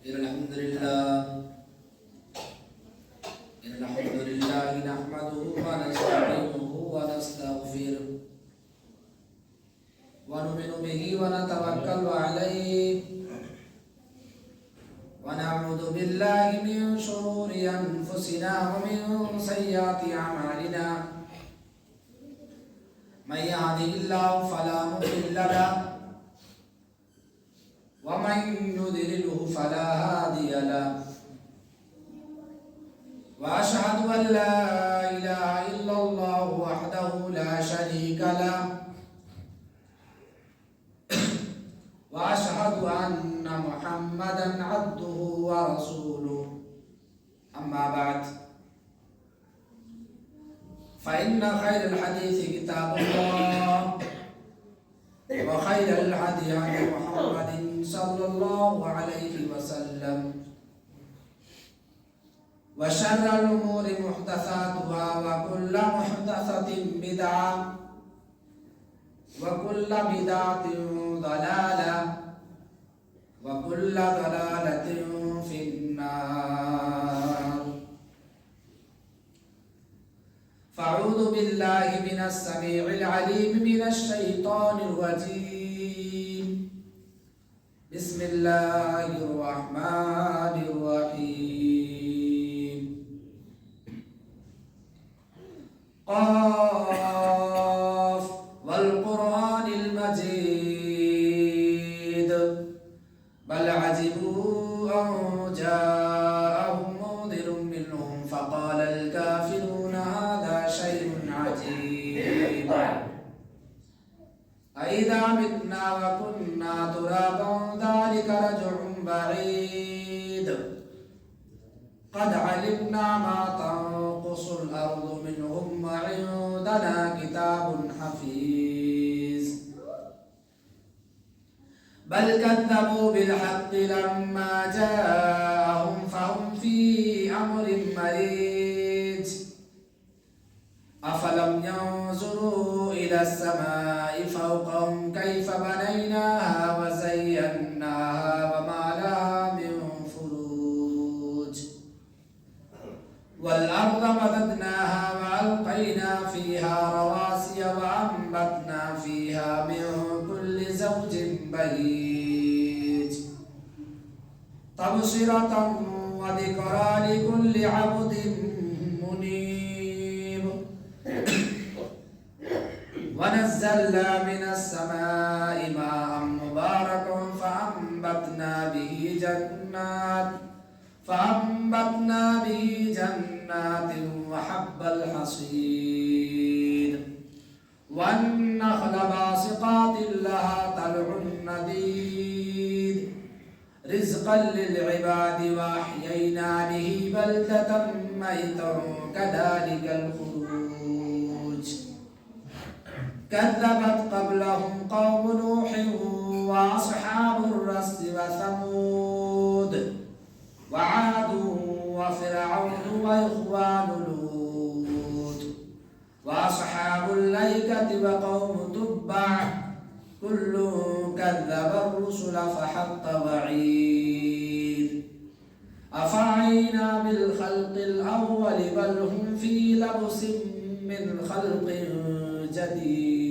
الحمد لله نحمده ونستعينه ونستغفره ونؤمن به ونتوكل عليه ونعوذ بالله من شرور أنفسنا ومن سيئات أعمالنا من يهده الله فلا مضل له ومن يضلله فلا هادي له وأشهد أن لا إله إلا الله وحده لا شريك له وأشهد أن محمدا عبده ورسوله أما بعد فإن خير الحديث كتاب الله وخير الهدي هدي محمد صلى الله عليه وسلم وشر الأمور محدثاتها وكل محدثة بدعة وكل بدعة ضلالة وكل ضلالة في النار. فأعوذ بالله من السميع العليم من الشيطان الرجيم. بسم الله الرحمن الرحيم. قاف والقرآن المجيد بل عجبوا أن جاءهم منذر منهم فقال الكافرون هذا شيء عجيب أإذا متنا وكنا ترابا ذلك رجع بعيد قد علمنا ما تنقص الأرض منهم وعندنا كتاب حفيظ بل كذبوا بالحق لما جاءهم فهم في أمر مريج أفلم ينظروا إلى السماء فوقهم كيف بنيناها وزيناها وما لها من فروج والأرض مددناها وألقينا فيها رواسي وأنبتنا فيها من كل زوج بهيج تبصرة وذكرى لكل عبد منيب ونزلنا من السماء ماء مباركا فأنبتنا به جنات وحب الحصيد والنخل باسقات لها طلع نضيد رزقا للعباد وأحيينا به بلدة ميتا كذلك الخروج كذبت قبلهم قوم نوح وأصحاب الرس وثمود وعاد وفرعون وإخوان لوط وأصحاب الأيكة وقوم تبع كل كذب الرسل فحق وعيد أفعينا بالخلق الأول بل هم في لبس من خلق جديد.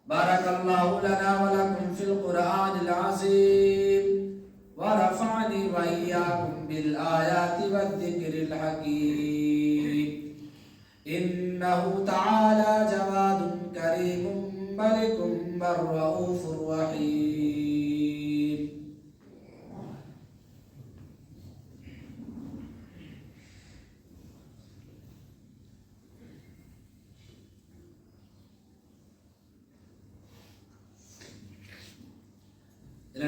بارك الله لنا ولكم في القرآن العظيم ورفعني وإياكم بالآيات والذكر الحكيم إنه تعالى جواد كريم ملك بر رؤوف رحيم. إن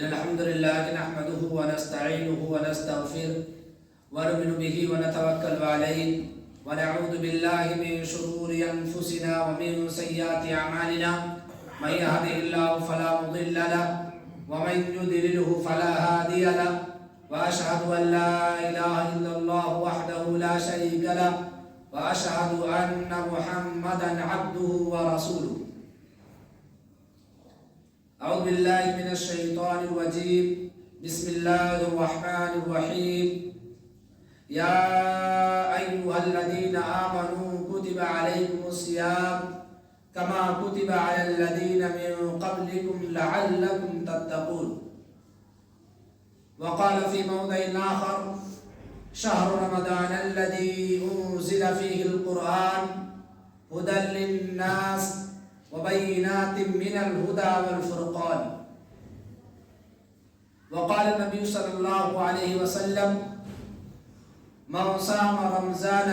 الحمد لله نحمده ونستعينه ونستغفره ونؤمن به ونتوكل عليه ونعوذ بالله من شرور أنفسنا ومن سيئات أعمالنا من يهده الله فلا مضل له ومن يضلله فلا هادي له وأشهد أن لا إله إلا الله وحده لا شريك له وأشهد أن محمدا عبده ورسوله. اعوذ باللہ من الشیطان الرجیم بسم اللہ الرحمن الرحیم یا ایہا الذین آمنوا کتب علیکم الصیام کما کتب علی الذین من قبلکم لعلکم تتقون. وقال في موضع آخر شهر رمضان الذي أنزل فيه القرآن هدى للناس وبينات من الهدى والفرقان. وقال النبي صلى الله عليه وسلم من صام رمضان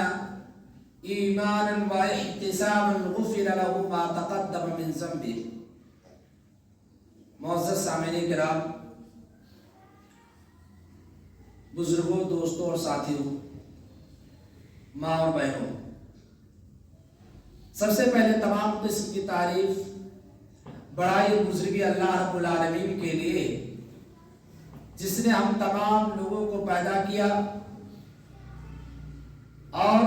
إيمانا واحتسابا غفر له ما تقدم من ذنبه. معزز سامعین کرام، بزرگوں، دوستوں اور ساتھیوں، ماں اور بہنوں، سب سے پہلے تمام قسم کی تعریف بڑائی اور بزرگی اللہ رب العالمین کے لیے، جس نے ہم تمام لوگوں کو پیدا کیا اور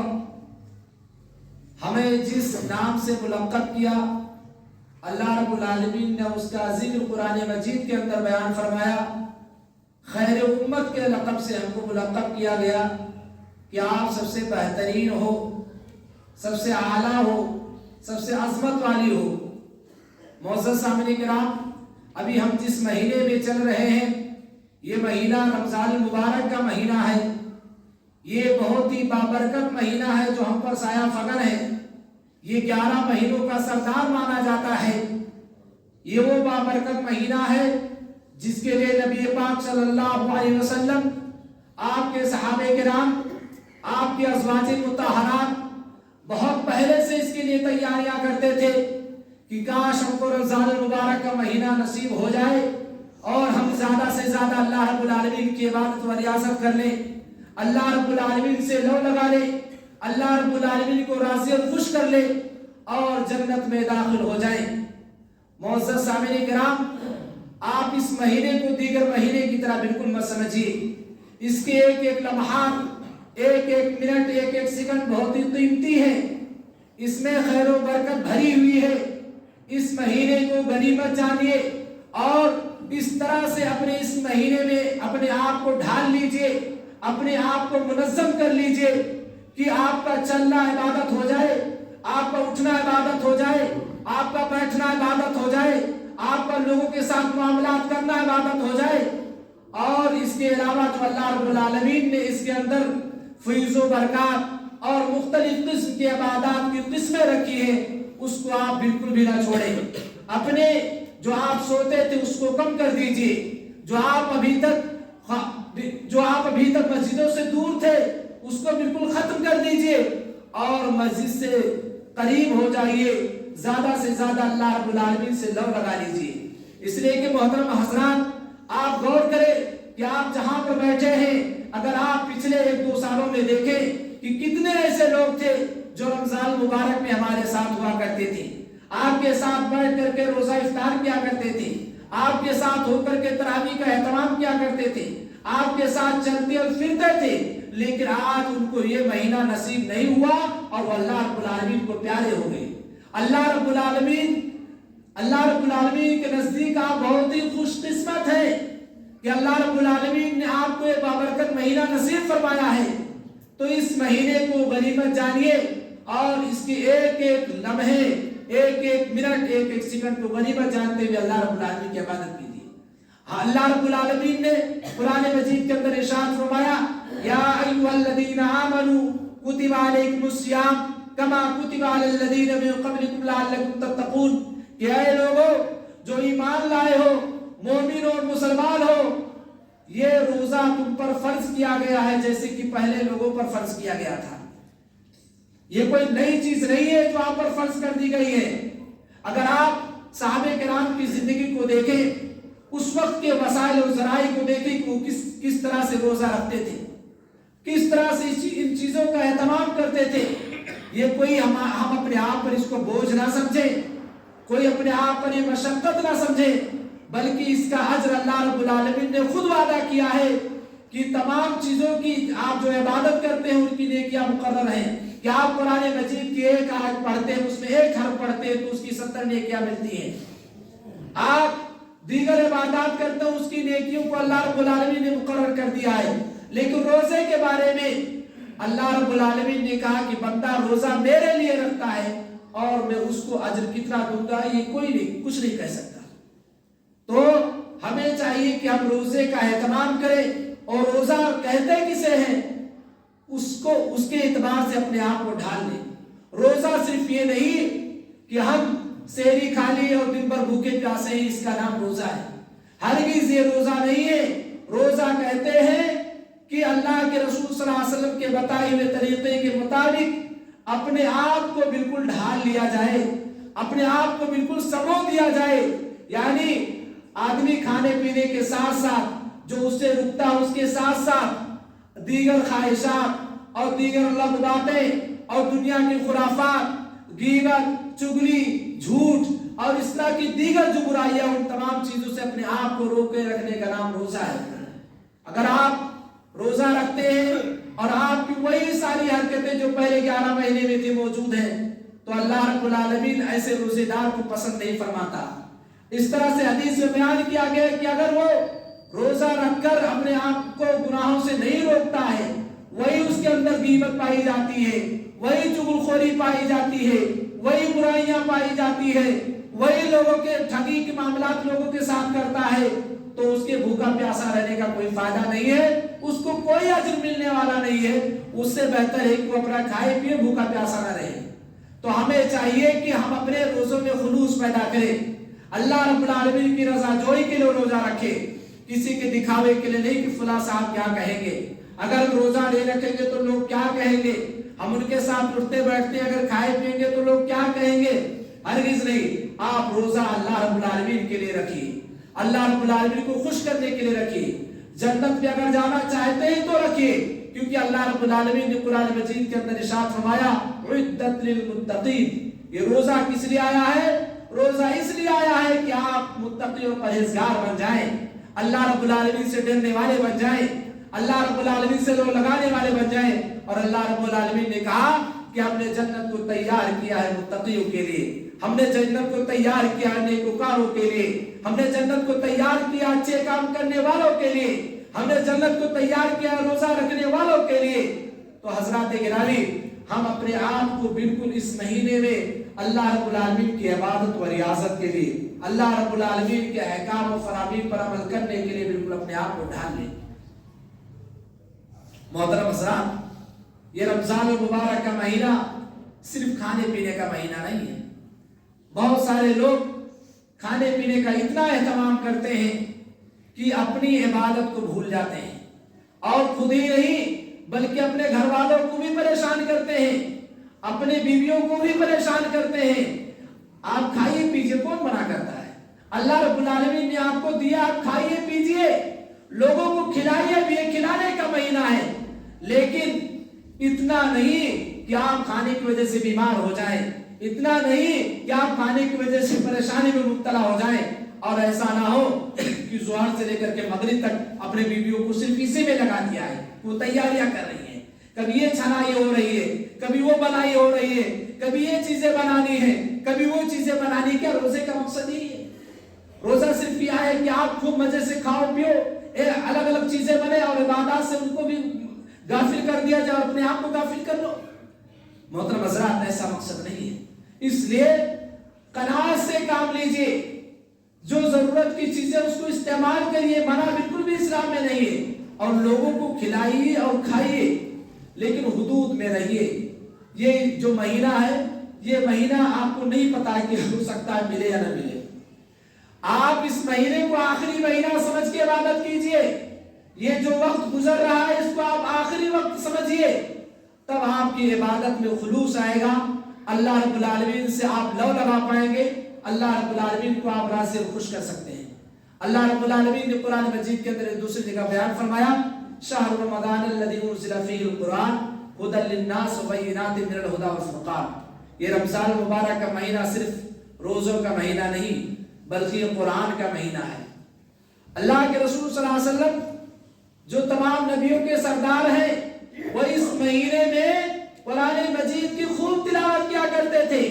ہمیں جس نام سے ملقب کیا، اللہ رب العالمین نے اس کا ذکر قرآن مجید کے اندر بیان فرمایا. خیر امت کے لقب سے ہم کو ملقب کیا گیا کہ آپ سب سے بہترین ہو، سب سے اعلیٰ ہو، سب سے عظمت والی ہو. معزز سامعین کرام، ابھی ہم جس مہینے میں چل رہے ہیں یہ مہینہ رمضان المبارک کا مہینہ ہے. یہ بہت ہی بابرکت مہینہ ہے جو ہم پر سایہ فگن ہے. یہ 11 مہینوں کا سردار مانا جاتا ہے. یہ وہ بابرکت مہینہ ہے جس کے لیے نبی پاک صلی اللہ علیہ وسلم، آپ کے صحابہ کرام، آپ کے ازواج مطہرات بہت پہلے سے اس کے لیے تیاریاں کرتے تھے کہ کاش ہم کو رمضان المبارک کا مہینہ نصیب ہو جائے اور ہم زیادہ سے زیادہ اللہ رب العالمین کی عبادت و ریاضت کر لیں، اللہ رب العالمین سے لو لگا لیں، اللہ رب العالمین کو راضی اور خوش کر لیں اور جنت میں داخل ہو جائیں. معزز سامعین کرام، آپ اس مہینے کو دیگر مہینے کی طرح بالکل مت سمجھیے. اس کے ایک ایک لمحات، ایک ایک منٹ، ایک ایک سیکنڈ بہت ہی قیمتی ہے. اس میں خیر و برکت بھری ہوئی ہے. اس مہینے کو غنیمت جانیے اور اس طرح سے اپنے اس مہینے میں اپنے آپ کو ڈھال لیجئے، اپنے آپ کو منظم کر لیجئے کہ آپ کا چلنا عبادت ہو جائے، آپ کا اٹھنا عبادت ہو جائے، آپ کا بیٹھنا عبادت ہو جائے، آپ کا لوگوں کے ساتھ معاملات کرنا عبادت ہو جائے. اور اس کے علاوہ جو اللہ رب العالمین نے اس کے اندر فیض و برکات اور مختلف قسم کی عبادات کی قسمیں رکھی ہیں، اس کو آپ بالکل بھی نہ چھوڑیں. اپنے جو آپ سوتے تھے اس کو کم کر دیجئے. جو آپ ابھی تک مسجدوں سے دور تھے اس کو بالکل ختم کر دیجئے اور مسجد سے قریب ہو جائیے. زیادہ سے زیادہ اللہ رب العالمین سے لو لگا لیجئے. اس لیے کہ محترم حضرات، آپ غور کریں کہ آپ جہاں پر بیٹھے ہیں، اگر آپ پچھلے 1-2 سالوں میں دیکھیں کہ کتنے ایسے لوگ تھے جو رمضان مبارک میں ہمارے ساتھ ہوا کرتے تھے، آپ کے ساتھ بیٹھ کر کے روزہ افطار کیا کرتے تھے، آپ کے ساتھ ہو کر کے تراویح کا اہتمام کیا کرتے تھے، آپ کے ساتھ چلتے اور پھرتے تھے. لیکن آج ان کو یہ مہینہ نصیب نہیں ہوا اور وہ اللہ رب العالمین کو پیارے ہو گئے. اللہ رب العالمین کے نزدیک آپ بہت ہی خوش قسمت ہے کہ اللہ رب العالمین نے آپ کو ایک بابرکت مہینہ نصیب فرمایا ہے. تو اس مہینے کو غنیمت جانیے اور اس کے ایک ایک لمحے، ایک ایک منٹ، ایک ایک سیکنڈ کو غنیمت جانتے ہوئے اللہ رب العالمین کی عبادت کیجیے. اللہ رب العالمین نے قرآن مجید کے اندر ارشاد فرمایا، یا ایھا الذین آمنوا کتب علیکم الصیام کما کتب علی الذین من قبلکم لعلکم تتقون. کہ اے لوگو جو ایمان لائے ہو، مومن اور مسلمان ہو، یہ روزہ تم پر فرض کیا گیا ہے جیسے کہ پہلے لوگوں پر فرض کیا گیا تھا. یہ کوئی نئی چیز نہیں ہے جو آپ پر فرض کر دی گئی ہے. اگر آپ صحابہ کرام کی زندگی کو دیکھیں، اس وقت کے وسائل و ذرائع کو دیکھیں کہ وہ کس طرح سے روزہ رکھتے تھے، کس طرح سے ان چیزوں کا اہتمام کرتے تھے. یہ کوئی ہم اپنے آپ پر اس کو بوجھ نہ سمجھیں، کوئی اپنے آپ پر یہ مشقت نہ سمجھیں، بلکہ اس کا اجر اللہ رب العالمین نے خود وعدہ کیا ہے کہ تمام چیزوں کی آپ جو عبادت کرتے ہیں ان کی نیکیاں مقرر ہیں. کہ آپ قرآن مجید کی ایک آیت پڑھتے ہیں، اس میں ایک حرف پڑھتے ہیں تو اس کی 70 نیکیاں ملتی ہیں. آپ دیگر عبادات کرتا ہوں اس کی نیکیوں کو اللہ رب العالمین نے مقرر کر دیا ہے، لیکن روزے کے بارے میں اللہ رب العالمین نے کہا کہ بندہ روزہ میرے لیے رکھتا ہے اور میں اس کو اجر کتنا دوں گا یہ کوئی نہیں کچھ نہیں کہہ سکتا۔ تو ہمیں چاہیے کہ ہم روزے کا اہتمام کریں، اور روزہ کہتے کسے ہیں اس کے اعتبار سے اپنے آپ کو ڈھال لیں۔ روزہ صرف یہ نہیں کہ ہم سحری کھا لیے اور دن بھر بھوکے پیاسے ہیں، اس کا نام روزہ ہے، ہرگز یہ روزہ نہیں ہے۔ روزہ کہتے ہیں کہ اللہ کے رسول صلی اللہ علیہ وسلم کے بتائے ہوئے طریقے کے مطابق اپنے آپ کو بالکل ڈھال لیا جائے، اپنے آپ کو بالکل سمو دیا جائے، یعنی آدمی کھانے پینے کے ساتھ ساتھ جو اس سے رکتا ہے اس کے ساتھ ساتھ دیگر خواہشات اور دیگر لغو باتیں اور دنیا کی خرافات، غیبت، چغلی، جھوٹ اور اس طرح کی دیگر جو برائیاں ان تمام چیزوں سے اپنے آپ کو روکے رکھنے کا نام روزہ ہے۔ اگر آپ روزہ رکھتے ہیں اور آپ کی وہی ساری حرکتیں جو پہلے 11 مہینے میں تھی موجود ہیں تو اللہ رب العالمین ایسے روزے دار کو پسند نہیں فرماتا۔ اس طرح سے حدیث میں بیان کیا گیا کہ اگر وہ روزہ رکھ کر اپنے آپ کو گناہوں سے نہیں روکتا ہے، وہی اس کے اندر غیبت پائی جاتی ہے، وہی چغلخوری پائی جاتی ہے، وہی برائیاں پائی جاتی ہے، وہی لوگوں کے ٹھگی کے معاملات لوگوں کے ساتھ کرتا ہے، تو اس کے بھوکا پیاسا رہنے کا کوئی فائدہ نہیں ہے، اس کو کوئی اجر ملنے والا نہیں ہے۔ اس سے بہتر ہے کہ وہ اپنا کھائے پیے بھوکا پیاسا نہ رہے۔ تو ہمیں چاہیے کہ ہم اپنے روزوں میں خلوص پیدا کریں، اللہ رب العالمین کی رضا جوئی کے لیے روزہ رکھے، کسی کے دکھاوے کے لیے نہیں کہ فلاں صاحب کیا کہیں گے، اگر روزہ نہیں رکھیں گے تو لوگ کیا کہیں گے، ہم ان کے ساتھ اٹھتے بیٹھتے اگر کھائے پییں گے تو لوگ کیا کہیں گے، ہرگز نہیں۔ آپ روزہ اللہ رب العالمین کے لیے رکھیے، اللہ رب العالمین کو خوش کرنے کے لیے رکھیے، جنت میں اگر جانا چاہتے ہیں تو رکھیے، کیونکہ اللہ رب العالمین نے قرآن مجید کے اندر ارشاد فرمایا عدت للمتقین۔ یہ روزہ کس لیے آیا ہے؟ روزہ اس لیے آیا ہے کہ آپ متقی اور پرہیزگار بن جائیں، اللہ رب العالمین سے ڈرنے والے بن جائیں، اللہ رب العالمین سے لو لگانے والے بن جائیں۔ اور اللہ رب العالمین نے کہا کہ ہم نے جنت کو تیار کیا ہے متقیوں کے لیے، ہم نے جنت کو تیار کیا ہے نیکوکاروں کے لیے، ہم نے جنت کو تیار کیا اچھے کام کرنے والوں کے لیے، ہم نے جنت کو تیار کیا روزہ رکھنے والوں کے لیے۔ تو حضرات گرامی، ہم اپنے آپ کو بالکل اس مہینے میں اللہ رب العالمین کی عبادت و ریاضت کے لیے، اللہ رب العالمین کے احکام و فرامین پر عمل کرنے کے لیے بالکل اپنے آپ کو ڈھال لیں۔ محترم حضرات، یہ رمضان المبارک کا مہینہ صرف کھانے پینے کا مہینہ نہیں ہے۔ بہت سارے لوگ کھانے پینے کا اتنا اہتمام کرتے ہیں کہ اپنی عبادت کو بھول جاتے ہیں، اور خود ہی نہیں بلکہ اپنے گھر والوں کو بھی پریشان کرتے ہیں، اپنے بیویوں کو بھی پریشان کرتے ہیں۔ آپ کھائیے پیجیے، کون منع کرتا ہے؟ اللہ رب العالمین نے آپ کو دیا، آپ کھائیے پیجیے، لوگوں کو کھلائیے بھی، کھلانے کا مہینہ ہے، لیکن اتنا نہیں کہ آپ کھانے کی وجہ سے بیمار ہو جائیں، اتنا نہیں کہ آپ کھانے کی وجہ سے پریشانی میں مبتلا ہو جائیں، اور ایسا نہ ہو کہ ظہر سے لے کر کے مغرب تک اپنے بیویوں کو صرف اسی میں لگا دیا ہے، وہ تیاریاں کر رہی ہیں، کبھی یہ چھنائی ہو رہی ہے، کبھی وہ بنائی ہو رہی ہے، کبھی یہ چیزیں بنانی ہے، کبھی وہ چیزیں بنانی۔ کیا روزے کا مقصد یہی ہے؟ روزہ صرف یہ ہے کہ آپ خوب مزے سے کھاؤ پیو، الگ الگ چیزیں بنے اور عبادات سے ان کو بھی غافل کر دیا جائے اور اپنے آپ کو غافل کر لو؟ محترم حضرات، ایسا مقصد نہیں ہے۔ اس لیے قناعت سے کام لیجئے، جو ضرورت کی چیزیں اس کو استعمال کریے، منع بالکل بھی اسلام میں نہیں ہے، اور لوگوں کو کھلائیے اور کھائیے، لیکن حدود میں رہیے۔ یہ جو مہینہ ہے، یہ مہینہ آپ کو نہیں پتا کہ ہو سکتا ہے ملے یا نہ ملے۔ آپ اس مہینے کو آخری مہینہ سمجھ کے عبادت کیجئے، یہ جو وقت گزر رہا ہے اس کو آپ آخری وقت سمجھیے، تب آپ کی عبادت میں خلوص آئے گا، اللہ رب العالمین سے آپ لو لگا پائیں گے، اللہ رب العالمین کو آپ راضی اور خوش کر سکتے ہیں۔ اللہ رب العالمین نے قرآن مجید کے اندر ایک دوسری جگہ بیان فرمایا شہر رمضان الذی انزل فیہ القرآن ھدی للناس وبینات من الھدی والفرقان۔ یہ رمضان المبارک کا مہینہ صرف روزوں کا مہینہ نہیں بلکہ یہ قرآن کا مہینہ ہے۔ اللہ کے رسول صلی اللہ علیہ وسلم جو تمام نبیوں کے سردار ہیں، وہ اس مہینے میں قرآن مجید کی خوب تلاوت کیا کرتے تھے،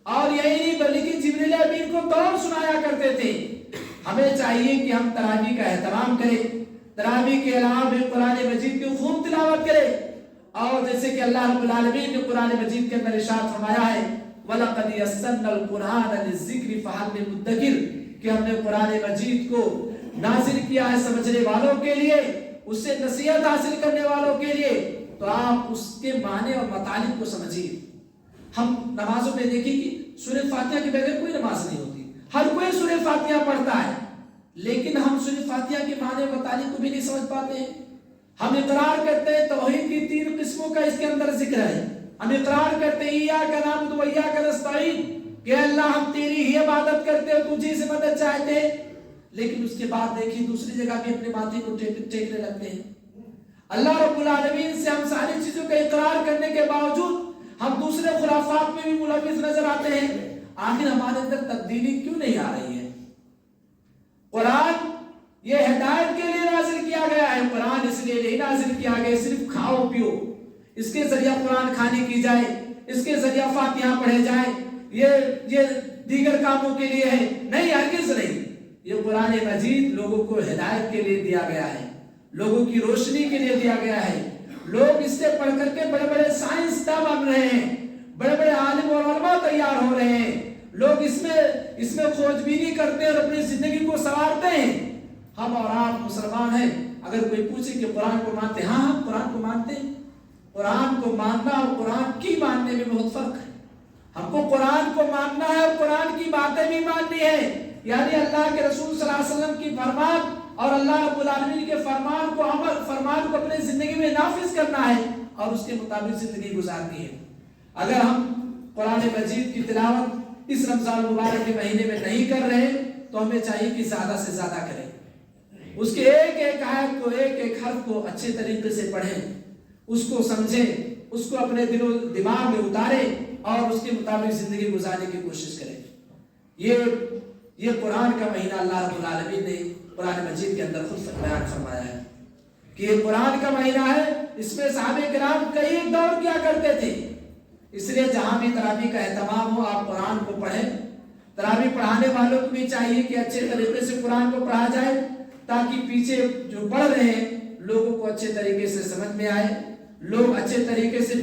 اور یہی نہیں بلکہ جبریل امین کو دور سنایا کرتے تھے۔ ہمیں چاہیے کہ ہم تراویح کا اہتمام کریں، تراویح کے علاوہ بھی قرآن مجید کی خوب تلاوت کریں، اور جیسے کہ اللہ رب العالمین نے قرآن مجید کے اندر ارشاد فرمایا ہے وَلَقَدْ يَسَّرْنَا الْقُرْآنَ لِلذِّكْرِ فَهَلْ مِن مُدَّكِرٍ، کہ ہم نے قرآن مجید کو نازل کیا ہے سمجھنے والوں کے لیے، اس سے نصیحت حاصل کرنے والوں کے لیے، تو آپ اس کے معنی اور مطالب کو سمجھیے۔ ہم نمازوں میں دیکھیں کہ سورہ فاتحہ کے بغیر کوئی نماز نہیں ہوتی، ہر کوئی سورہ فاتحہ پڑھتا ہے، لیکن ہم سورہ فاتحہ کے معنی اور مطالب کو بھی نہیں سمجھ پاتے ہیں۔ ہم اقرار کرتے ہیں توحید کی 3 قسموں کا اس کے اندر ذکر ہے، ہم اقرار کرتے ہیں ایاک نعبد و ایاک نستعین، کہ اللہ ہم تیری ہی عبادت کرتے ہیں، تجھی سے مدد چاہتے ہیں، لیکن اس کے بعد دیکھیں دوسری جگہ بھی اپنے ماتھے کو ٹیکنے لگتے ہیں۔ اللہ رب العالمین سے ہم ساری چیزوں کا اقرار کرنے کے باوجود ہم دوسرے خرافات میں بھی ملوث نظر آتے ہیں۔ آخر ہمارے اندر تبدیلی کیوں نہیں آ رہی ہے؟ قرآن یہ ہدایت کے لیے نازل کیا گیا ہے، قرآن اس لیے نہیں نازل کیا گیا صرف کھاؤ پیو، اس کے ذریعہ قرآن کھانے کی جائے، اس کے ذریعہ فاتحہ پڑھے جائے، یہ دیگر کاموں کے لیے ہے، نہیں، ہرگز نہیں۔ یہ قرآن مجید لوگوں کو ہدایت کے لیے دیا گیا ہے، لوگوں کی روشنی کے لیے دیا گیا ہے۔ لوگ اس سے پڑھ کر کے بڑے بڑے سائنسداں بن رہے ہیں، بڑے بڑے عالم اور علماء تیار ہو رہے ہیں، لوگ اس میں کھوج بینی کرتے ہیں اور اپنی زندگی کو سنوارتے ہیں۔ ہم اور آپ مسلمان ہیں، اگر کوئی پوچھے کہ قرآن کو مانتے ہیں؟ ہاں ہم قرآن کو مانتے ہیں۔ قرآن کو ماننا اور قرآن کی ماننے میں بہت فرق ہے۔ ہم کو قرآن کو ماننا ہے اور قرآن کی باتیں بھی ماننی ہے، یعنی اللہ کے رسول صلی اللہ علیہ وسلم کی فرمان اور اللہ رب العالمین کے فرمان کو اپنے زندگی میں نافذ کرنا ہے اور اس کے مطابق زندگی گزارنی ہے۔ اگر ہم قرآن مجید کی تلاوت اس رمضان مبارک کے مہینے میں نہیں کر رہے تو ہمیں چاہیے کہ زیادہ سے زیادہ کریں، اس کے ایک ایک آیت کو، ایک ایک حرف کو اچھے طریقے سے پڑھیں، اس کو سمجھیں، اس کو اپنے دل و دماغ میں اتاریں اور اس کے مطابق زندگی گزارنے کی کوشش کریں۔ یہ قرآن کا مہینہ اللہ رب العالمین نے قرآن مجید کے اندر خود بیان فرمایا ہے کہ یہ قرآن کا مہینہ ہے، اس میں صحابہ کرام کئی دور کیا کرتے تھے۔ اس لیے جہاں بھی تراویح کا اہتمام ہو آپ قرآن کو پڑھیں۔ تراویح پڑھانے والوں کو بھی چاہیے کہ اچھے طریقے سے قرآن کو پڑھا جائے تاکہ پیچھے جو پڑھ رہے ہیں لوگوں کو اچھے طریقے سے سمجھ میں آئے، لوگ اچھے طریقے سے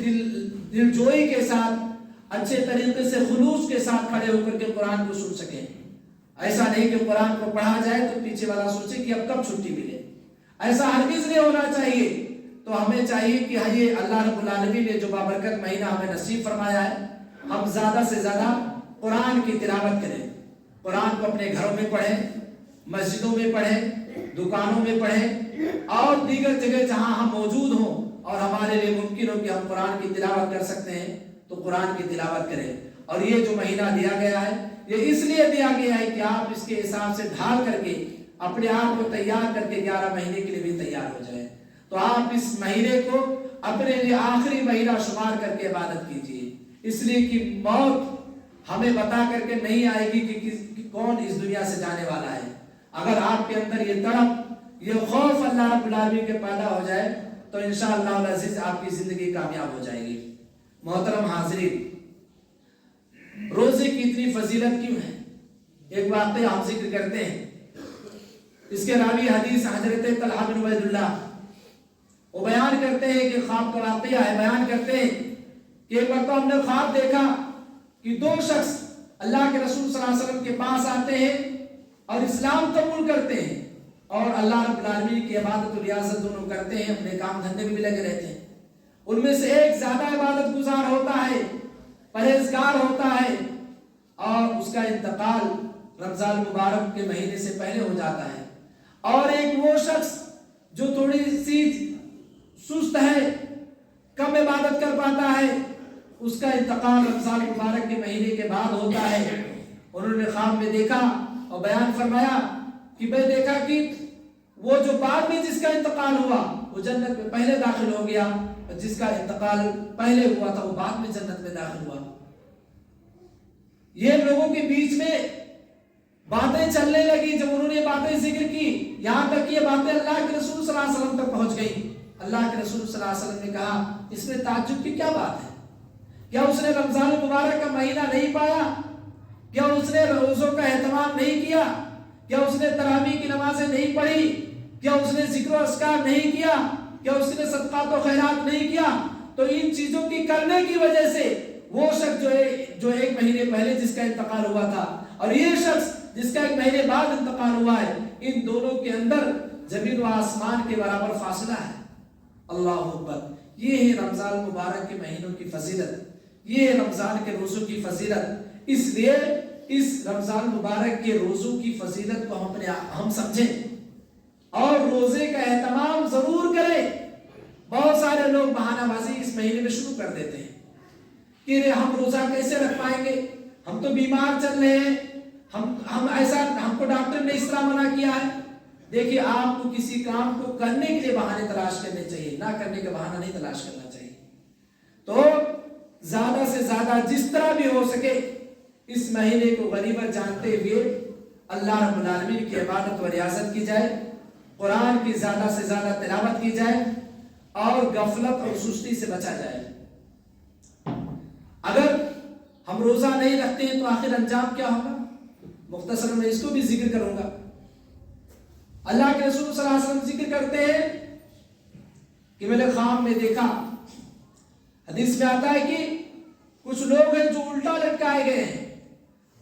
دل جوئی کے ساتھ، اچھے طریقے سے خلوص کے ساتھ کھڑے ہو کر کے قرآن کو سن سکیں۔ ایسا نہیں کہ قرآن کو پڑھا جائے تو پیچھے والا سوچے کہ اب کب چھٹی ملے، ایسا ہرگز نہیں ہونا چاہیے۔ تو ہمیں چاہیے کہ یہ اللہ رب العالمین نے جو بابرکت مہینہ ہمیں نصیب فرمایا ہے، ہم زیادہ سے زیادہ قرآن کی تلاوت کریں، قرآن کو اپنے گھروں میں پڑھیں، مسجدوں میں پڑھیں، دکانوں میں پڑھیں اور دیگر جگہ جہاں ہم موجود ہوں اور ہمارے لیے ممکن ہو کہ ہم قرآن کی تلاوت کر سکتے ہیں تو قرآن کی تلاوت کریں۔ اور یہ جو مہینہ دیا گیا ہے یہ اس لیے دیا گیا ہے کہ آپ اس کے حساب سے ڈھال کر کے اپنے آپ کو تیار کر کے 11 مہینے کے لیے بھی تیار ہو جائیں۔ تو آپ اس مہینے کو اپنے لیے آخری مہینہ شمار کر کے عبادت کیجیے، اس لیے کہ موت ہمیں بتا کر کے نہیں آئے گی کہ کون اس دنیا سے جانے والا ہے۔ اگر آپ کے اندر یہ تڑپ، یہ خوف اللہ رب العالمین کے پیدا ہو جائے تو انشاءاللہ العزیز آپ کی زندگی کامیاب ہو جائے گی۔ محترم حاضرین، روزے کی اتنی فضیلت کیوں ہے؟ ایک واقعہ ہم ذکر کرتے ہیں، اس کے راوی حدیث حضرت طلحہ بن عبید اللہ، وہ بیان کرتے ہیں کہ خواب کا واقعہ ہے، بیان کرتے ہیں کہ ایک مرتبہ ہم نے خواب دیکھا کہ 2 شخص اللہ کے رسول صلی اللہ علیہ وسلم کے پاس آتے ہیں اور اسلام قبول کرتے ہیں اور اللہ رب العالمین کی عبادت و ریاضت دونوں کرتے ہیں، اپنے کام دھندے میں بھی لگے رہتے ہیں۔ ان میں سے ایک زیادہ عبادت گزار ہوتا ہے، پرہیزگار ہوتا ہے اور اس کا انتقال رمضان مبارک کے مہینے سے پہلے ہو جاتا ہے، اور ایک وہ شخص جو تھوڑی سی سست ہے، کم عبادت کر پاتا ہے، اس کا انتقال رمضان مبارک کے مہینے کے بعد ہوتا ہے۔ انہوں نے خواب میں دیکھا اور بیان فرمایا کہ میں دیکھا کہ وہ جو بعد میں جس کا انتقال ہوا وہ جنت میں پہلے داخل ہو گیا، اور جس کا انتقال پہلے ہوا تھا وہ بعد میں جنت میں داخل ہوا۔ یہ لوگوں کے بیچ میں باتیں چلنے لگی، جب انہوں نے باتیں ذکر کی، یہاں تک کہ یہ باتیں اللہ کے رسول صلی اللہ علیہ وسلم تک پہنچ گئی۔ اللہ کے رسول صلی اللہ علیہ وسلم نے کہا اس میں تعجب کی کیا بات ہے؟ کیا اس نے رمضان مبارک کا مہینہ نہیں پایا؟ کیا اس نے روزوں کا اہتمام نہیں کیا؟ کیا اس نے تراویح کی نمازیں نہیں پڑھی؟ کیا اس نے ذکر و اذکار نہیں کیا؟ کیا اس نے صدقات و خیرات نہیں کیا؟ تو ان چیزوں کی کرنے کی وجہ سے وہ شخص جو ایک مہینے پہلے جس کا انتقال ہوا تھا اور یہ شخص جس کا ایک مہینے بعد انتقال ہوا ہے، ان دونوں کے اندر زمین و آسمان کے برابر فاصلہ ہے۔ اللہ اکبر! یہ ہے رمضان مبارک کے مہینوں کی فضیلت، یہ ہے رمضان کے روزوں کی فضیلت۔ اس لیے اس رمضان مبارک کے روزوں کی فضیلت کو ہم سمجھیں اور روزے کا اہتمام ضرور کریں۔ بہت سارے لوگ بہانہ بازی اس مہینے میں شروع کر دیتے ہیں کہ ہم روزہ کیسے رکھ پائیں گے، ہم تو بیمار چل رہے ہیں، ہم کو ڈاکٹر نے اس طرح منع کیا ہے۔ دیکھیے، آپ کو کسی کام کو کرنے کے لیے بہانے تلاش کرنے چاہیے، نہ کرنے کا بہانہ نہیں تلاش کرنا چاہیے۔ تو زیادہ سے زیادہ جس طرح بھی ہو سکے اس مہینے کو غنیمت جانتے ہوئے اللہ رب العالمین کی عبادت و ریاضت کی جائے، قرآن کی زیادہ سے زیادہ تلاوت کی جائے اور غفلت اور سستی سے بچا جائے۔ اگر ہم روزہ نہیں رکھتے ہیں تو آخر انجام کیا ہوگا؟ مختصر میں اس کو بھی ذکر کروں گا۔ اللہ کے رسول صلی اللہ علیہ وسلم ذکر کرتے ہیں کہ میں نے خواب میں دیکھا، حدیث میں آتا ہے کہ کچھ لوگ ہیں جو الٹا لٹکائے گئے ہیں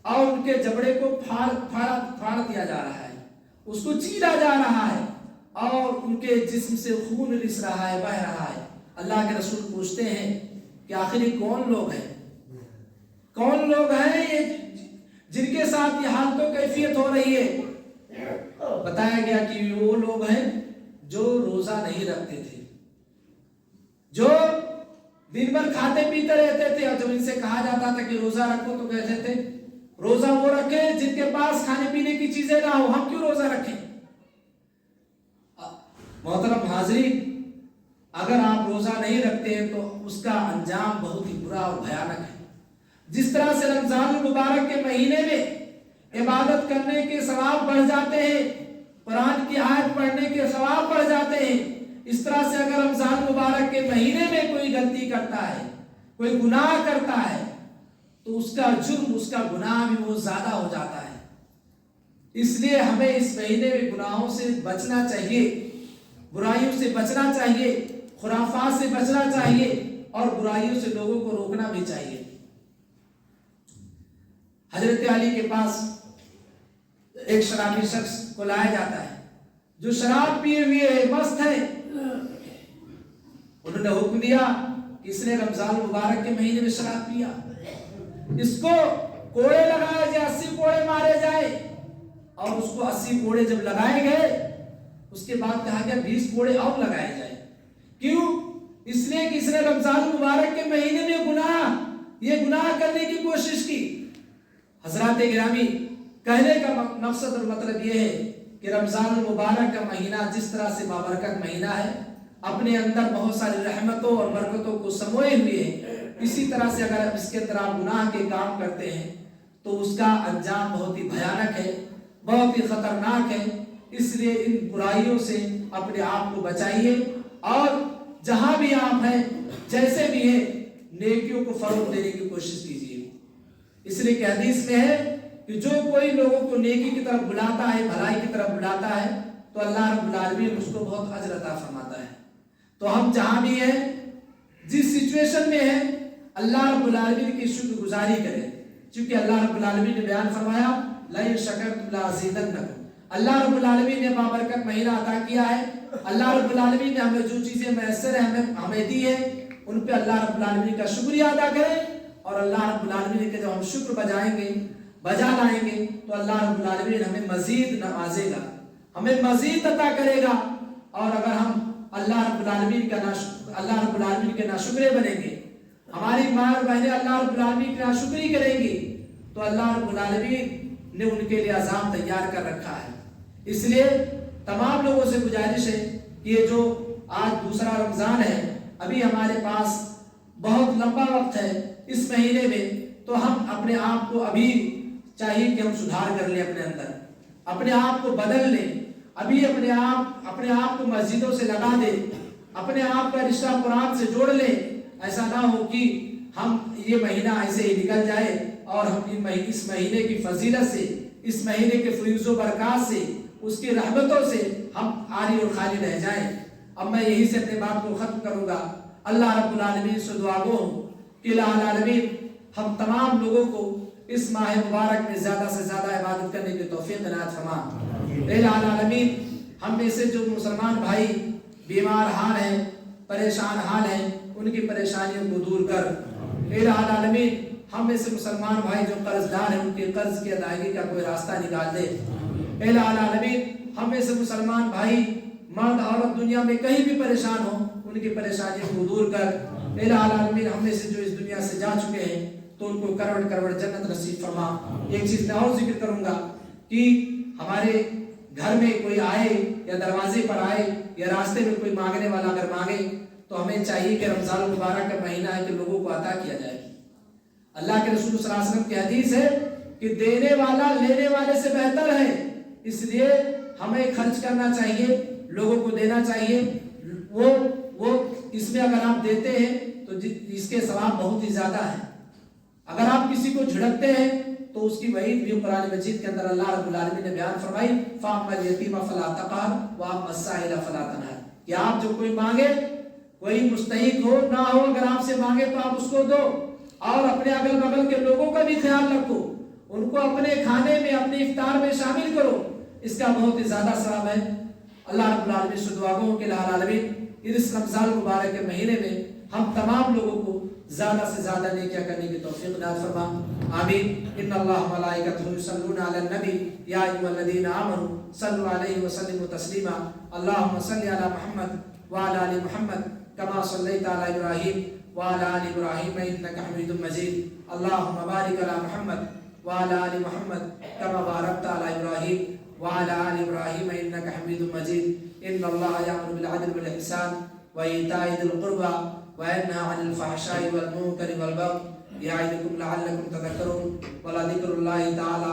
اور ان کے جبڑے کو پھاڑ دیا جا رہا ہے، اس کو چیرا جا رہا ہے اور ان کے جسم سے خون رس رہا ہے، بہہ رہا ہے۔ اللہ کے رسول پوچھتے ہیں کہ آخر یہ کون لوگ ہیں؟ کون لوگ ہیں یہ جن کے ساتھ یہ حالت و کیفیت ہو رہی ہے؟ بتایا گیا کہ وہ لوگ ہیں جو روزہ نہیں رکھتے تھے، جو دن بھر کھاتے پیتے رہتے تھے، اور جب ان سے کہا جاتا تھا کہ روزہ رکھو تو کہتے تھے روزہ وہ رکھیں جن کے پاس کھانے پینے کی چیزیں نہ ہو، ہم کیوں روزہ رکھیں؟ محترم حاضرین، اگر آپ روزہ نہیں رکھتے ہیں تو اس کا انجام بہت ہی برا اور بھیانک ہے۔ جس طرح سے رمضان المبارک کے مہینے میں عبادت کرنے کے ثواب بڑھ جاتے ہیں، قرآن کی آیت پڑھنے کے ثواب بڑھ جاتے ہیں، اس طرح سے اگر رمضان مبارک کے مہینے میں کوئی غلطی کرتا ہے، کوئی گناہ کرتا ہے، تو اس کا جرم، اس کا گناہ بھی بہت زیادہ ہو جاتا ہے۔ اس لیے ہمیں اس مہینے میں گناہوں سے بچنا چاہیے، برائیوں سے بچنا چاہیے، خرافات سے بچنا چاہیے اور برائیوں سے لوگوں کو روکنا بھی چاہیے۔ حضرت علی کے پاس ایک شرابی شخص کو لایا جاتا ہے جو شراب پیے ہوئے ہے، مست ہے۔ انہوں نے حکم دیا کہ اس نے رمضان مبارک کے مہینے میں شراب پیا، اس کو کوڑے لگائے جائے، 80 کوڑے مارے جائے۔ اور اس کو 80 کوڑے جب لگائے گئے، اس کے بعد کہا گیا 20 کوڑے اور لگائے جائے۔ کیوں؟ اس لیے کہ اس نے رمضان مبارک کے مہینے میں یہ گناہ کرنے کی کوشش کی۔ حضرات گرامی، کہنے کا مقصد اور مطلب یہ ہے کہ رمضان المبارک کا مہینہ جس طرح سے بابرکت مہینہ ہے، اپنے اندر بہت ساری رحمتوں اور برکتوں کو سموئے ہوئے ہے، اسی طرح سے اگر اس کے طرح گناہ کے کام کرتے ہیں تو اس کا انجام بہت ہی بھیانک ہے، بہت ہی خطرناک ہے۔ اس لیے ان برائیوں سے اپنے آپ کو بچائیے اور جہاں بھی آپ ہیں، جیسے بھی ہیں، نیکیوں کو فروغ دینے کی کوشش کیجیے۔ اس لیے کہ حدیث میں ہے کہ جو کوئی لوگوں کو نیکی کی طرف بلاتا ہے، بھلائی کی طرف بلاتا ہے، تو اللہ رب العالمین اس کو بہت اجر عطا فرماتا ہے۔ تو ہم جہاں بھی ہیں، جس سچویشن میں ہیں، اللہ رب العالمین کی شکر گزاری کریں، چونکہ اللہ رب العالمین نے بیان فرمایا لَئِن شَكَرْتُمْ لَأَزِيدَنَّكُمْ۔ اللہ رب العالمین نے بابرکت مہینہ عطا کیا ہے، اللہ رب العالمین نے ہمیں جو چیزیں میسر ہیں ہمیں دی ہے، ان پہ اللہ رب العالمین کا شکریہ ادا کریں، اور اللہ رب العالمین کے جب ہم شکر بجا لائیں گے تو اللہ رب العالمین ہمیں مزید نوازے گا، ہمیں مزید عطا کرے گا۔ اور اگر ہم اللہ رب العالمین کے ناشکرے بنیں گے، ہماری ماں اور بہنیں اللہ رب العالمین کی ناشکری کریں گی، تو اللہ رب العالمین نے ان کے لیے عذاب تیار کر رکھا ہے۔ اس لیے تمام لوگوں سے گزارش ہے کہ یہ جو آج دوسرا رمضان ہے، ابھی ہمارے پاس بہت لمبا وقت ہے اس مہینے میں، تو ہم اپنے آپ کو ابھی چاہیے کہ ہم سدھار کر لیں، اپنے اندر اپنے آپ کو بدل لیں، ابھی اپنے آپ کو مسجدوں سے لگا دیں، اپنے آپ کا رشتہ قرآن سے جوڑ لیں۔ ایسا نہ ہو کہ ہم یہ مہینہ ایسے ہی نکل جائے اور ہم اس مہینے کی فضیلت سے اس مہینے کے فیوز و برکات سے، اس کی رحمتوں سے ہم عاری اور خالی رہ جائیں۔ اب میں یہی سے اپنے بات کو ختم کروں گا۔ اللہ رب العالمین سے دعا گو ہوں کہ الہ العالمین ہم تمام لوگوں کو اس ماہ مبارک میں زیادہ سے زیادہ عبادت کرنے کی توفیق عنایت فرما۔ الہ العالمین ہم میں سے جو مسلمان بھائی بیمار حال ہیں، پریشان حال ہیں، ان کی پریشانیوں کو دور کر۔ الہ العالمین ہم میں سے مسلمان بھائی جو قرض دار ہیں، ان کے قرض کی ادائیگی کا کوئی راستہ نکال دے۔ الہ العالمین ہم میں سے مسلمان بھائی مرد عورت دنیا میں کہیں بھی پریشان ہوں، ان کی پریشانیوں کو دور کر۔ الہ العالمین ہم میں سے جو اس دنیا سے جا چکے ہیں تو ان کو کروڑ کروڑ جنت نصیب فرما۔ ایک چیز میں اور ذکر کروں گا کہ ہمارے گھر میں کوئی آئے یا دروازے پر آئے یا راستے میں کوئی مانگنے والا اگر مانگے تو ہمیں چاہیے کہ رمضان المبارک کا مہینہ ہے کہ لوگوں کو عطا کیا جائے۔ اللہ کے رسول صلی اللہ علیہ وسلم کی حدیث ہے کہ دینے والا لینے والے سے بہتر ہے، اس لیے ہمیں خرچ کرنا چاہیے، لوگوں کو دینا چاہیے۔ وہ اس میں اگر آپ دیتے ہیں تو اس کے ثواب بہت ہی زیادہ ہے۔ اگر آپ کسی کو جھڑکتے ہیں تو اس کی وعید بھی قرآن مجید کے اندر اللہ رب العالمین نے بیان فرمائی، فَأَمَّا الْيَتِيمَ فَلَا تَقْهَرْ وَأَمَّا السَّائِلَ فَلَا تَنْهَرْ، کہ آپ جو کوئی مانگے، کوئی مستحق ہو نہ ہو، اگر آپ سے مانگے تو آپ اس کو دو، اور اپنے اگل بغل کے لوگوں کا بھی خیال رکھو، ان کو اپنے کھانے میں، اپنے افطار میں شامل کرو، اس کا بہت ہی زیادہ ثواب ہے۔ اللہ رب العالمین سے دعا گو کہ الہ العالمین اس رمضان مبارک کے مہینے میں ہم تمام لوگوں کو زیادہ سے زیادہ نیکیاں کرنے کی توفیق عنایت فرما، آمین۔ ان اللہ ملائکتہ یصلون علی النبی یا ایھا الذین آمنوا صلوا علیہ وسلموا تسلیما، اللہم صل علی محمد وعلی آل محمد کما صلیت علی ابراہیم وعلی آل ابراہیم انک حمید مجید، اللہم بارک علی محمد وعلی آل محمد کما بارکت علی ابراہیم وعلى آل إبراهيم إنك حميد مجيد۔ إن الله يأمر بالعدل والإحسان وإيتاء ذي القربى وينهى عن الفحشاء والمنكر والبغي يعظكم لعلكم تذكرون، ولذكر الله تعالى